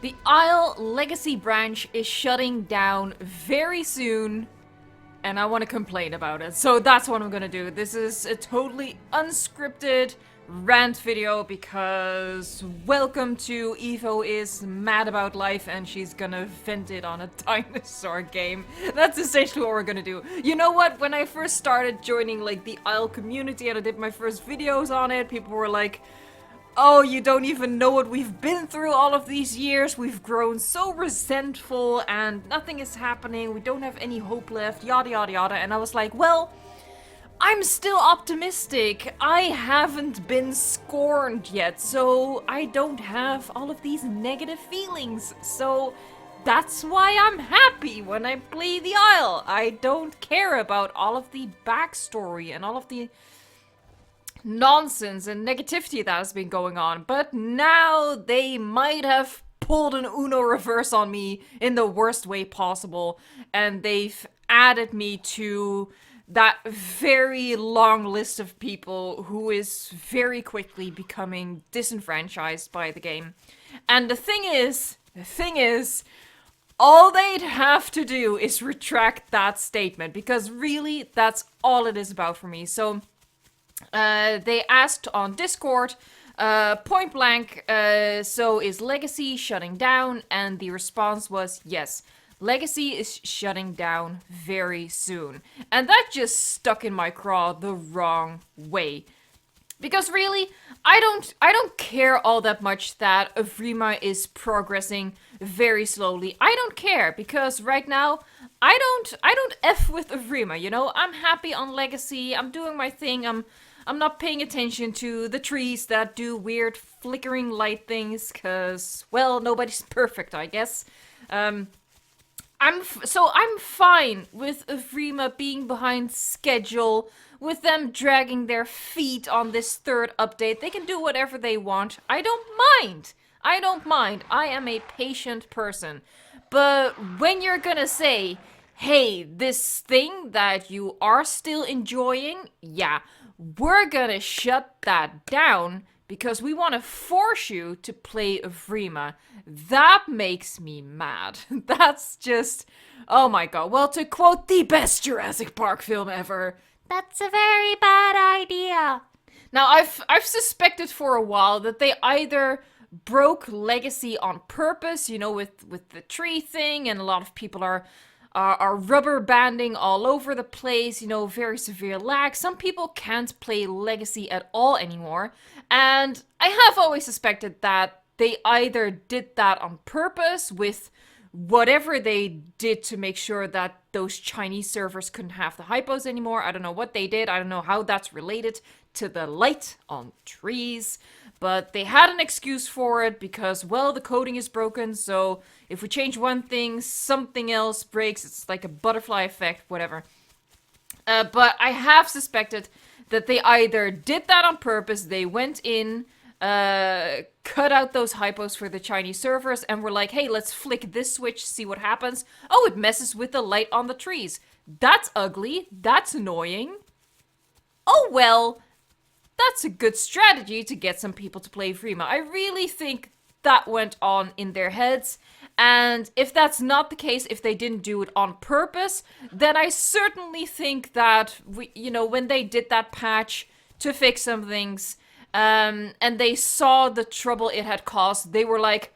The Isle Legacy branch is shutting down very soon, and I want to complain about it. So that's what I'm gonna do. This is a totally unscripted rant video because welcome to Evo is mad about life and she's gonna vent it on a dinosaur game. That's essentially what we're gonna do. You know what? When I first started joining like the Isle community and I did my first videos on it, people were like, oh, you don't even know what we've been through all of these years. We've grown so resentful and nothing is happening. We don't have any hope left, yada yada yada. And I was like, well, I'm still optimistic. I haven't been scorned yet, so I don't have all of these negative feelings. So that's why I'm happy when I play the Isle. I don't care about all of the backstory and all of the nonsense and negativity that has been going on, but now they might have pulled an Uno reverse on me in the worst way possible, and they've added me to that very long list of people who is very quickly becoming disenfranchised by the game. And the thing is, all they'd have to do is retract that statement, because really, that's all it is about for me. So they asked on Discord, point blank, so is Legacy shutting down? And the response was yes. Legacy is shutting down very soon. And that just stuck in my craw the wrong way. Because really, I don't care all that much that Evrima is progressing very slowly. I don't care, because right now, I don't F with Evrima, you know? I'm happy on Legacy, I'm doing my thing, I'm not paying attention to the trees that do weird flickering light things, cause, well, nobody's perfect, I guess. I'm fine with Evrima being behind schedule, with them dragging their feet on this third update. They can do whatever they want. I don't mind. I am a patient person. But when you're gonna say, hey, this thing that you are still enjoying, yeah, we're gonna shut that down because we want to force you to play Evrima. That makes me mad. That's just... oh my god. Well, to quote the best Jurassic Park film ever, that's a very bad idea. Now, I've suspected for a while that they either broke Legacy on purpose, you know, with the tree thing, and a lot of people are rubber banding all over the place, you know, very severe lag. Some people can't play Legacy at all anymore, and I have always suspected that they either did that on purpose with whatever they did to make sure that those Chinese servers couldn't have the hypos anymore. I don't know what they did. I don't know how that's related to the light on trees. But they had an excuse for it because, well, the coding is broken. So if we change one thing, something else breaks. It's like a butterfly effect, whatever. But I have suspected that they either did that on purpose. They went in, cut out those hypos for the Chinese servers, and were like, hey, let's flick this switch, see what happens. Oh, it messes with the light on the trees. That's ugly. That's annoying. Oh, well, that's a good strategy to get some people to play Evrima. I really think that went on in their heads. And if that's not the case, if they didn't do it on purpose, then I certainly think that, when they did that patch to fix some things, and they saw the trouble it had caused, they were like,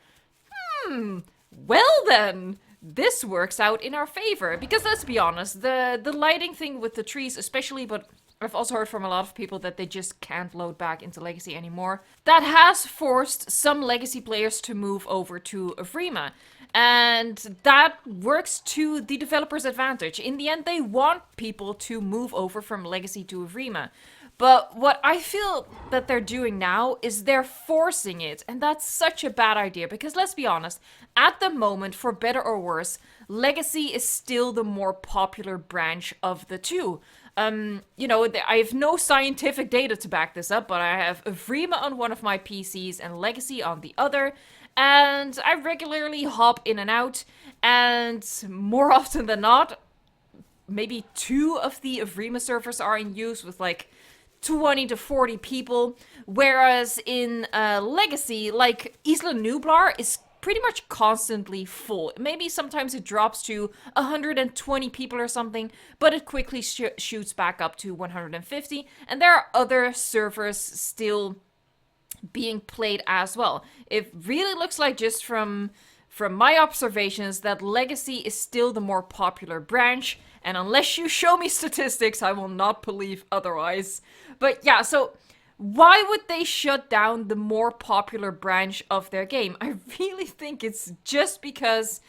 well then, this works out in our favor. Because let's be honest, the lighting thing with the trees especially, but I've also heard from a lot of people that they just can't load back into Legacy anymore. That has forced some Legacy players to move over to Evrima. And that works to the developer's advantage. In the end, they want people to move over from Legacy to Evrima. But what I feel that they're doing now is they're forcing it. And that's such a bad idea. Because let's be honest, at the moment, for better or worse, Legacy is still the more popular branch of the two. I have no scientific data to back this up, but I have Evrima on one of my PCs and Legacy on the other, and I regularly hop in and out, and more often than not, maybe 2 of the Evrima servers are in use with like 20 to 40 people, whereas in Legacy, like Isla is pretty much constantly full. Maybe sometimes it drops to 120 people or something, but it quickly shoots back up to 150. And there are other servers still being played as well. It really looks like, just from my observations, that Legacy is still the more popular branch, and unless you show me statistics, I will not believe otherwise. But yeah, so why would they shut down the more popular branch of their game? I really think it's just because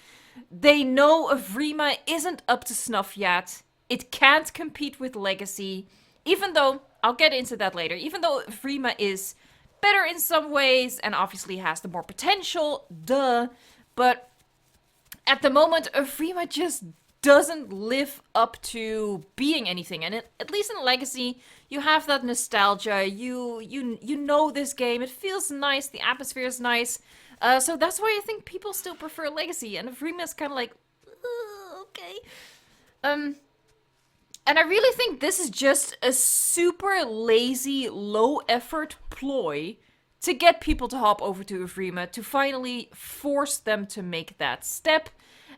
they know Evrima isn't up to snuff yet. It can't compete with Legacy, even though, I'll get into that later, even though Evrima is better in some ways and obviously has the more potential, duh. But at the moment, Evrima just doesn't live up to being anything. And at least in Legacy, you have that nostalgia. You know this game. It feels nice. The atmosphere is nice. So that's why I think people still prefer Legacy. And Evrima is kind of like, okay. And I really think this is just a super lazy, low-effort ploy to get people to hop over to Evrima, to finally force them to make that step,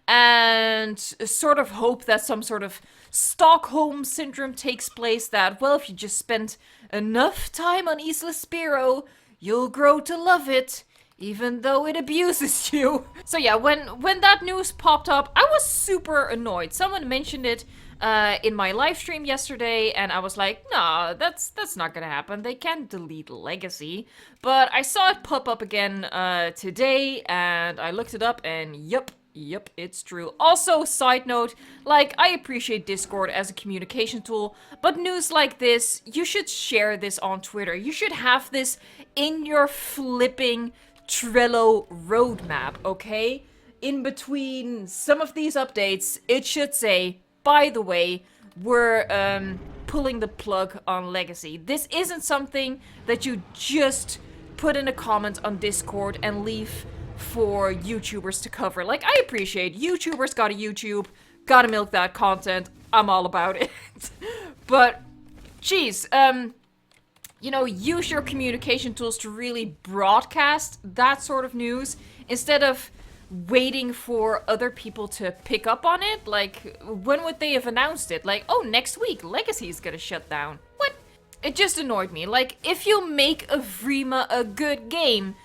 and sort of hope that some sort of Stockholm syndrome takes place, that, well, if you just spend enough time on Isla Spiro, you'll grow to love it, even though it abuses you. So yeah, when that news popped up, I was super annoyed. Someone mentioned it in my live stream yesterday, and I was like, nah, that's not gonna happen. They can't delete Legacy. But I saw it pop up again today, and I looked it up, and yep, it's true. Also, side note, like, I appreciate Discord as a communication tool, but news like this, you should share this on Twitter. You should have this in your flipping Trello roadmap, okay? In between some of these updates, it should say, by the way, we're pulling the plug on Legacy. This isn't something that you just put in a comment on Discord and leave for YouTubers to cover. Like, I appreciate YouTubers gotta YouTube, gotta milk that content. I'm all about it. But, geez, you know, use your communication tools to really broadcast that sort of news instead of waiting for other people to pick up on it. Like, when would they have announced it? Like, oh, next week, Legacy is gonna shut down. What? It just annoyed me. Like, if you make Evrima a good game,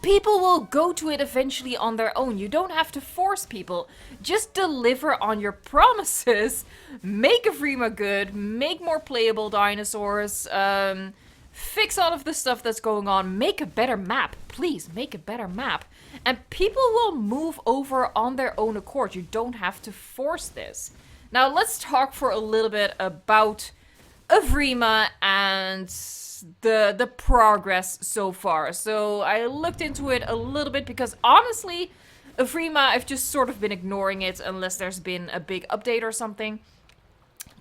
people will go to it eventually on their own. You don't have to force people. Just deliver on your promises. Make Evrima good. Make more playable dinosaurs. Fix all of the stuff that's going on. Make a better map. Please, make a better map. And people will move over on their own accord. You don't have to force this. Now, let's talk for a little bit about Evrima and the progress so far. So I looked into it a little bit because honestly, Evrima, I've just sort of been ignoring it unless there's been a big update or something.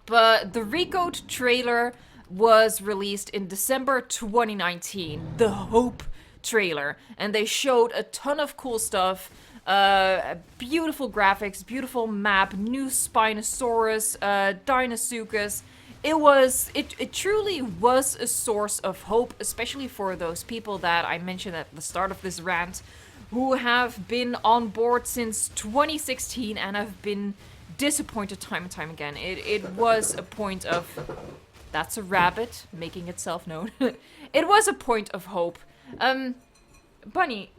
But the Recode trailer was released in December 2019, the Hope trailer, and they showed a ton of cool stuff, beautiful graphics, beautiful map, new Spinosaurus, Deinosuchus. It truly was a source of hope, especially for those people that I mentioned at the start of this rant, who have been on board since 2016 and have been disappointed time and time again. It was a point of... That's a rabbit making itself known. It was a point of hope. Bunny,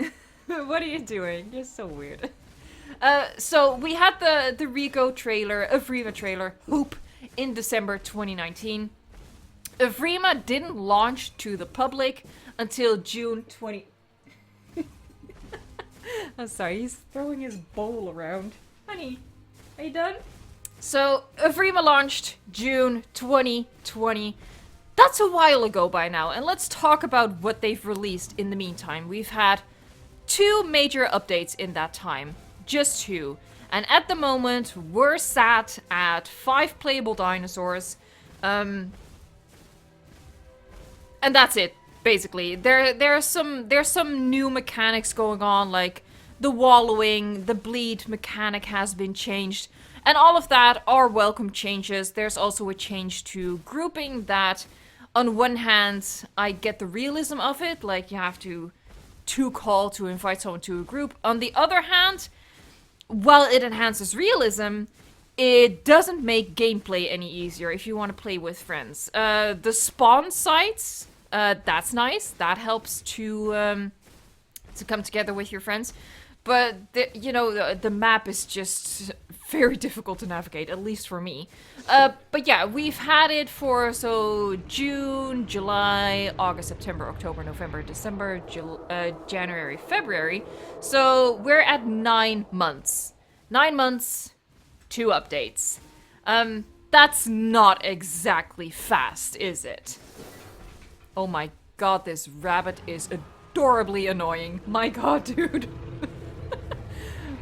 what are you doing? You're so weird. So we had the Rico trailer, Evrima trailer, Hoop, in December 2019. Evrima didn't launch to the public until June 20... I'm sorry, he's throwing his bowl around. Honey, are you done? So, Evrima launched June 2020. That's a while ago by now, and let's talk about what they've released in the meantime. We've had 2 major updates in that time. Just 2. And at the moment, we're sat at 5 playable dinosaurs. And that's it, basically. There's some new mechanics going on, like the wallowing, the bleed mechanic has been changed. And all of that are welcome changes. There's also a change to grouping that, on one hand, I get the realism of it. Like, you have to too called to invite someone to a group. On the other hand, while it enhances realism, it doesn't make gameplay any easier if you want to play with friends. The spawn sites, that's nice. That helps to come together with your friends. But, the map is just very difficult to navigate, at least for me. But yeah, we've had it for, June, July, August, September, October, November, December, January, February. So we're at 9 months. 9 months, 2 updates. That's not exactly fast, is it? Oh my god, this rabbit is adorably annoying. My god, dude.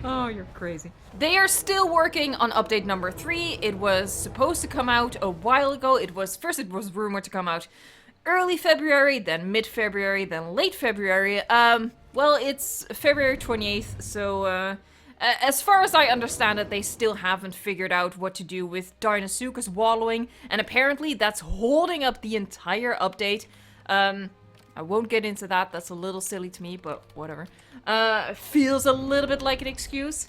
Oh, you're crazy. They are still working on update number 3. It was supposed to come out a while ago. First it was rumored to come out early February, then mid-February, then late February. Well, it's February 28th, so as far as I understand it, they still haven't figured out what to do with Dinosuchus wallowing, and apparently that's holding up the entire update. I won't get into that. That's a little silly to me, but whatever. Feels a little bit like an excuse.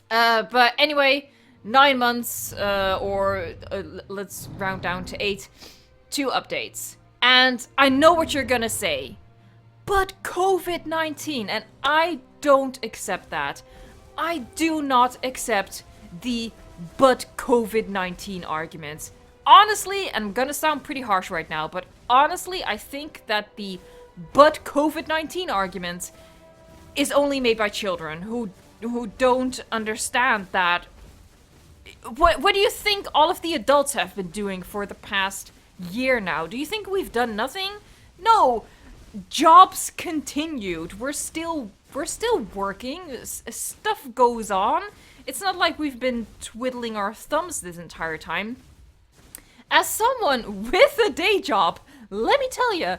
But anyway, 9 months, let's round down to 8. 2 updates. And I know what you're gonna say. But COVID-19, and I don't accept that. I do not accept the but COVID-19 arguments. Honestly, and I'm gonna sound pretty harsh right now, but honestly, I think that the but COVID-19 argument is only made by children who don't understand that. What do you think all of the adults have been doing for the past year now? Do you think we've done nothing? No, jobs continued. We're still working. Stuff goes on. It's not like we've been twiddling our thumbs this entire time. As someone with a day job, let me tell you,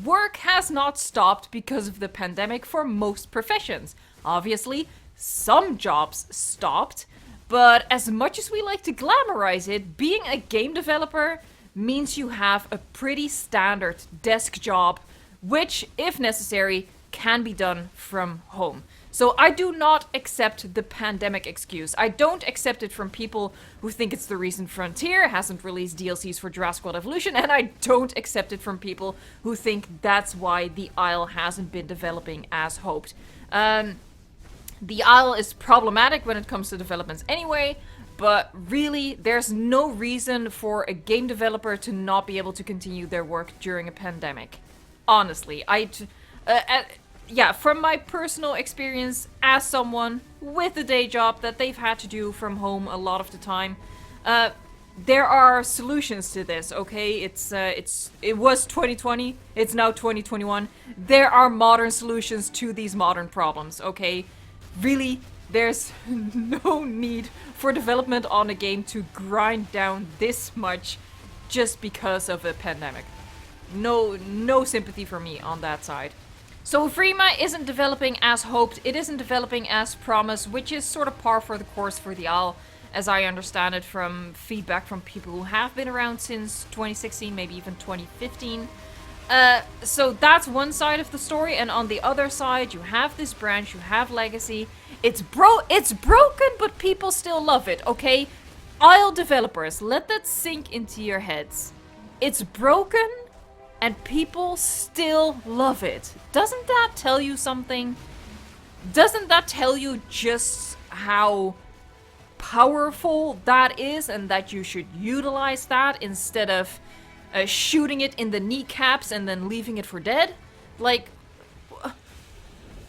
work has not stopped because of the pandemic for most professions. Obviously, some jobs stopped, but as much as we like to glamorize it, being a game developer means you have a pretty standard desk job, which, if necessary, can be done from home. So I do not accept the pandemic excuse. I don't accept it from people who think it's the reason Frontier hasn't released DLCs for Jurassic World Evolution, and I don't accept it from people who think that's why the Isle hasn't been developing as hoped. The Isle is problematic when it comes to developments anyway, but really, there's no reason for a game developer to not be able to continue their work during a pandemic. Honestly, yeah, from my personal experience as someone with a day job that they've had to do from home a lot of the time, there are solutions to this, okay? It was 2020, it's now 2021. There are modern solutions to these modern problems, okay? Really, there's no need for development on a game to grind down this much just because of a pandemic. No sympathy for me on that side. So Evrima isn't developing as hoped, it isn't developing as promised, which is sort of par for the course for the Isle, as I understand it from feedback from people who have been around since 2016, maybe even 2015. So that's one side of the story, and on the other side, you have this branch, you have Legacy. It's broken, but people still love it, okay? Isle developers, let that sink into your heads. It's broken, and people still love it. Doesn't that tell you something? Doesn't that tell you just how powerful that is, and that you should utilize that instead of shooting it in the kneecaps and then leaving it for dead? Like,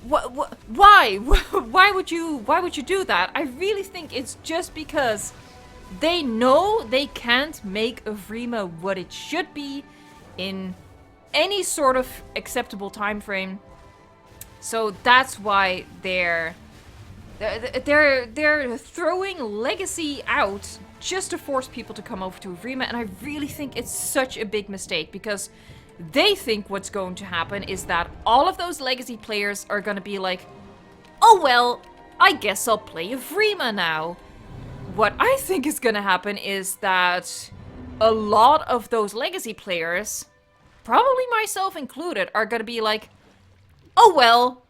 why? Why would you do that? I really think it's just because they know they can't make Evrima what it should be in any sort of acceptable time frame. So that's why they're throwing Legacy out just to force people to come over to Evrima, and I really think it's such a big mistake, because they think what's going to happen is that all of those Legacy players are gonna be like, oh well, I guess I'll play Evrima now. What I think is gonna happen is that a lot of those Legacy players, probably myself included, are gonna be like, Oh well,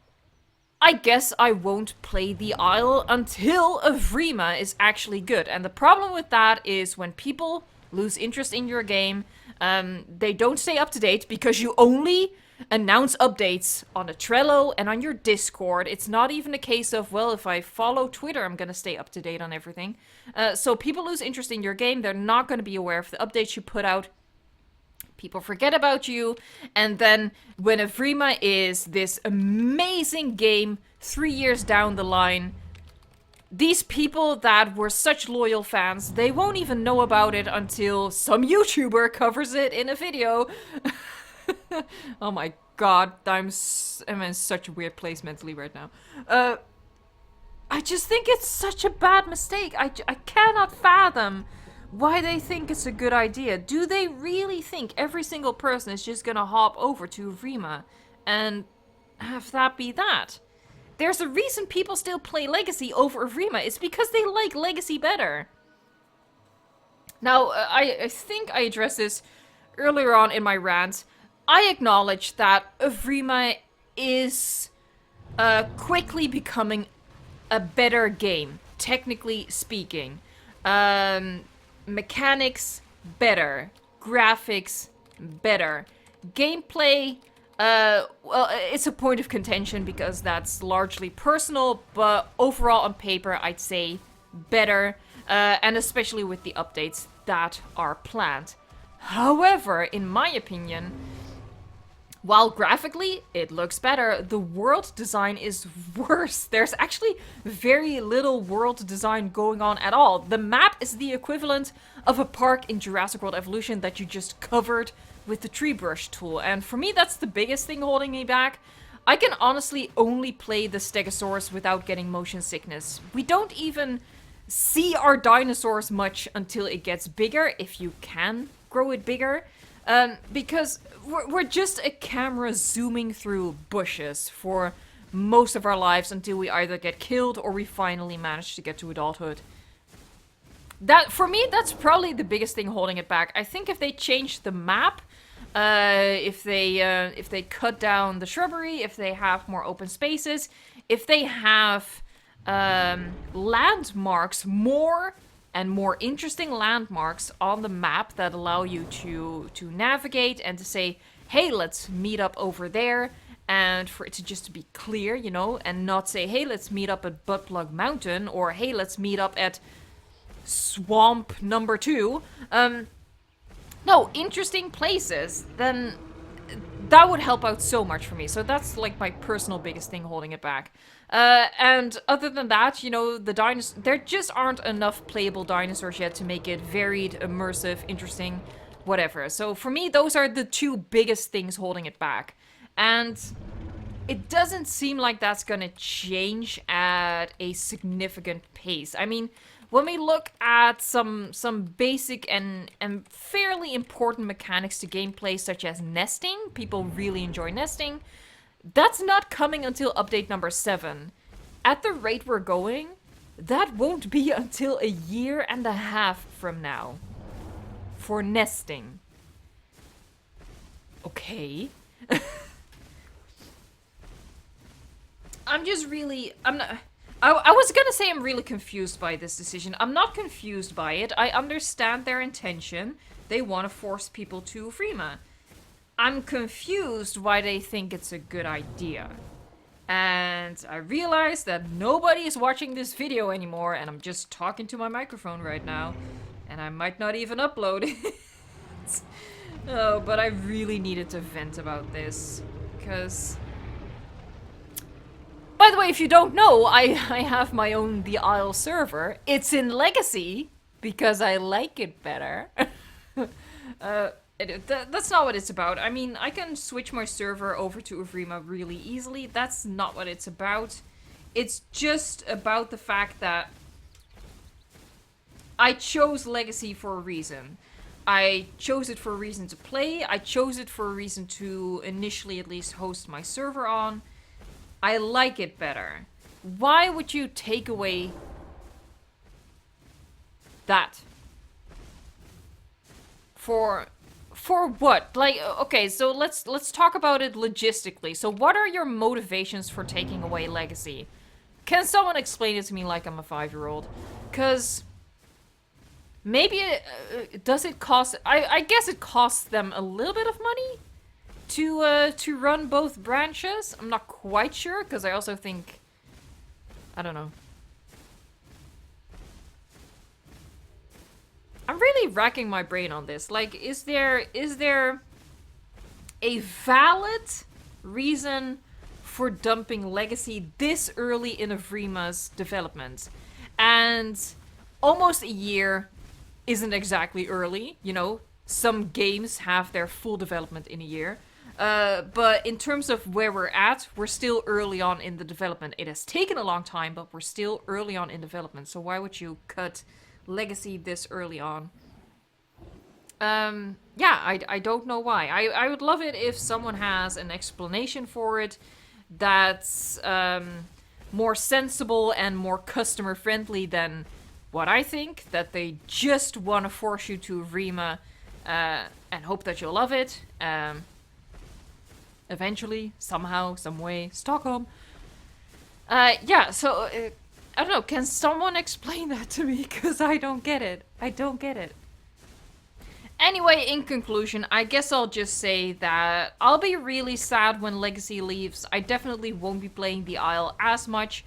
I guess I won't play the Isle until Evrima is actually good. And the problem with that is when people lose interest in your game, they don't stay up to date because you only announce updates on a Trello and on your Discord. It's not even a case of, well, if I follow Twitter, I'm going to stay up to date on everything. So people lose interest in your game. They're not going to be aware of the updates you put out. People forget about you, and then when Evrima is this amazing game 3 years down the line, these people that were such loyal fans, they won't even know about it until some YouTuber covers it in a video. Oh my god, I'm in such a weird place mentally right now. I just think it's such a bad mistake. I cannot fathom why they think it's a good idea. Do they really think every single person is just gonna hop over to Evrima and have that be that? There's a reason people still play Legacy over Evrima. It's because they like Legacy better. Now, I think I addressed this earlier on in my rant. I acknowledge that Evrima is quickly becoming a better game, technically speaking. Mechanics, better. Graphics, better. Gameplay, well, it's a point of contention because that's largely personal, but overall on paper, I'd say better, and especially with the updates that are planned. However, in my opinion, while graphically it looks better, the world design is worse. There's actually very little world design going on at all. The map is the equivalent of a park in Jurassic World Evolution that you just covered with the tree brush tool. And for me, that's the biggest thing holding me back. I can honestly only play the Stegosaurus without getting motion sickness. We don't even see our dinosaurs much until it gets bigger, if you can grow it bigger. Because we're just a camera zooming through bushes for most of our lives until we either get killed or we finally manage to get to adulthood. That, for me, that's probably the biggest thing holding it back. I think if they change the map, if they cut down the shrubbery, if they have more open spaces, if they have landmarks, more and more interesting landmarks on the map that allow you to navigate and to say, hey, let's meet up over there, and for it to just be clear, you know, and not say, hey, let's meet up at Buttplug Mountain, or hey, let's meet up at Swamp number 2. No, interesting places, then that would help out so much for me. So that's like my personal biggest thing holding it back. And other than that, you know, the there just aren't enough playable dinosaurs yet to make it varied, immersive, interesting, whatever. So for me, those are the two biggest things holding it back. And it doesn't seem like that's gonna change at a significant pace. I mean, when we look at some basic and fairly important mechanics to gameplay, such as nesting, people really enjoy nesting. That's not coming until update number 7. At the rate we're going, that won't be until 1.5 years from now. For nesting. Okay. I'm not... I was gonna say I'm really confused by this decision. I'm not confused by it. I understand their intention. They want to force people to Evrima. I'm confused why they think it's a good idea. And I realize that nobody is watching this video anymore, and I'm just talking to my microphone right now. And I might not even upload it. Oh, but I really needed to vent about this. Because... By the way, if you don't know, I have my own The Isle server. It's in Legacy, because I like it better. That's not what it's about. I mean, I can switch my server over to Evrima really easily. That's not what it's about. It's just about the fact that I chose Legacy for a reason. I chose it for a reason to play. I chose it for a reason to initially at least host my server on. I like it better. Why would you take away that? For For what? Like, okay, so let's talk about it logistically. So what are your motivations for taking away legacy? Can someone explain it to me like I'm a 5-year-old? Cause maybe does it cost? I guess it costs them a little bit of money to run both branches. I'm not quite sure because I also think I don't know. I'm really racking my brain on this. Like, is there a valid reason for dumping Legacy this early in Evrima's development? And almost a year isn't exactly early, you know. Some games have their full development in a year. But in terms of where we're at, we're still early on in the development. It has taken a long time, but we're still early on in development. So why would you cut Legacy this early on? Yeah, I don't know why. I would love it if someone has an explanation for it that's more sensible and more customer friendly than what I think. That they just want to force you to Evrima and hope that you'll love it. Eventually, somehow, some way, Stockholm. Yeah, so I don't know. Can someone explain that to me? Because I don't get it. I don't get it. Anyway, in conclusion, I guess I'll just say that I'll be really sad when Legacy leaves. I definitely won't be playing the Isle as much.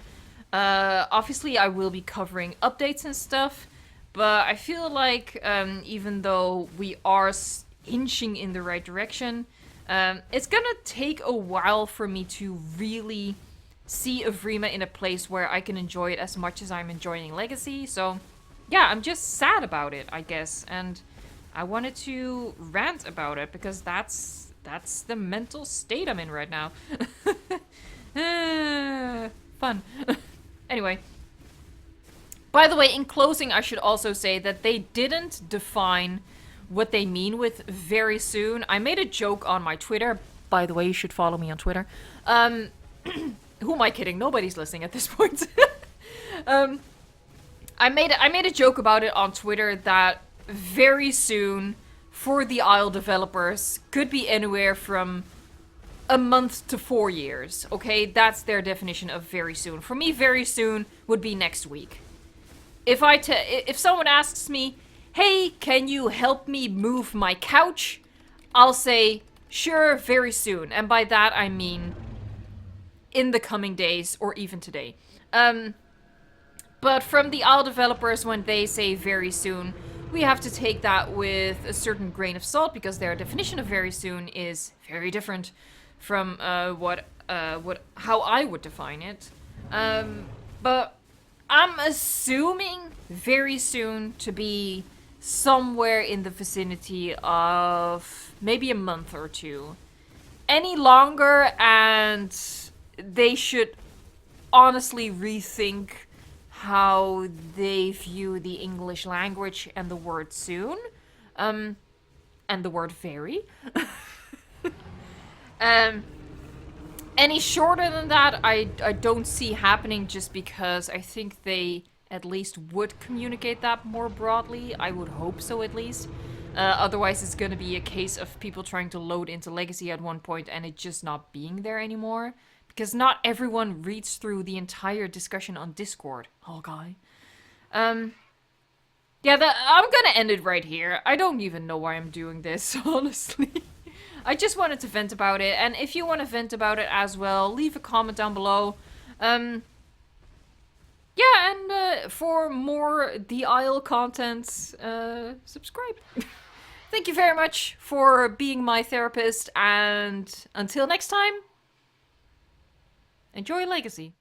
Obviously, I will be covering updates and stuff, but I feel like even though we are inching in the right direction, it's gonna take a while for me to really see Evrima in a place where I can enjoy it as much as I'm enjoying Legacy. So, yeah, I'm just sad about it, I guess, and I wanted to rant about it because that's the mental state I'm in right now. Fun. Anyway. By the way, in closing, I should also say that they didn't define what they mean with very soon. I made a joke on my Twitter. By the way, you should follow me on Twitter. Who am I kidding? Nobody's listening at this point. I made a joke about it on Twitter that very soon for the Isle developers could be anywhere from a month to 4 years. Okay, that's their definition of very soon. For me, very soon would be next week. If someone asks me, "Hey, can you help me move my couch?" I'll say, "Sure, very soon." And by that I mean in the coming days or even today. But from the Isle developers, when they say very soon, we have to take that with a certain grain of salt because their definition of very soon is very different from how I would define it. But I'm assuming very soon to be somewhere in the vicinity of maybe a month or two. Any longer, and they should honestly rethink how they view the English language and the word soon, and the word very. Any shorter than that, I don't see happening just because I think they at least would communicate that more broadly. I would hope so, at least. Otherwise, it's gonna be a case of people trying to load into Legacy at one point and it just not being there anymore. Because not everyone reads through the entire discussion on Discord. Oh, guy. Yeah, I'm gonna end it right here. I don't even know why I'm doing this, honestly. I just wanted to vent about it, and if you want to vent about it as well, leave a comment down below. Yeah, and for more The Isle content, subscribe. Thank you very much for being my therapist, and until next time, enjoy Legacy.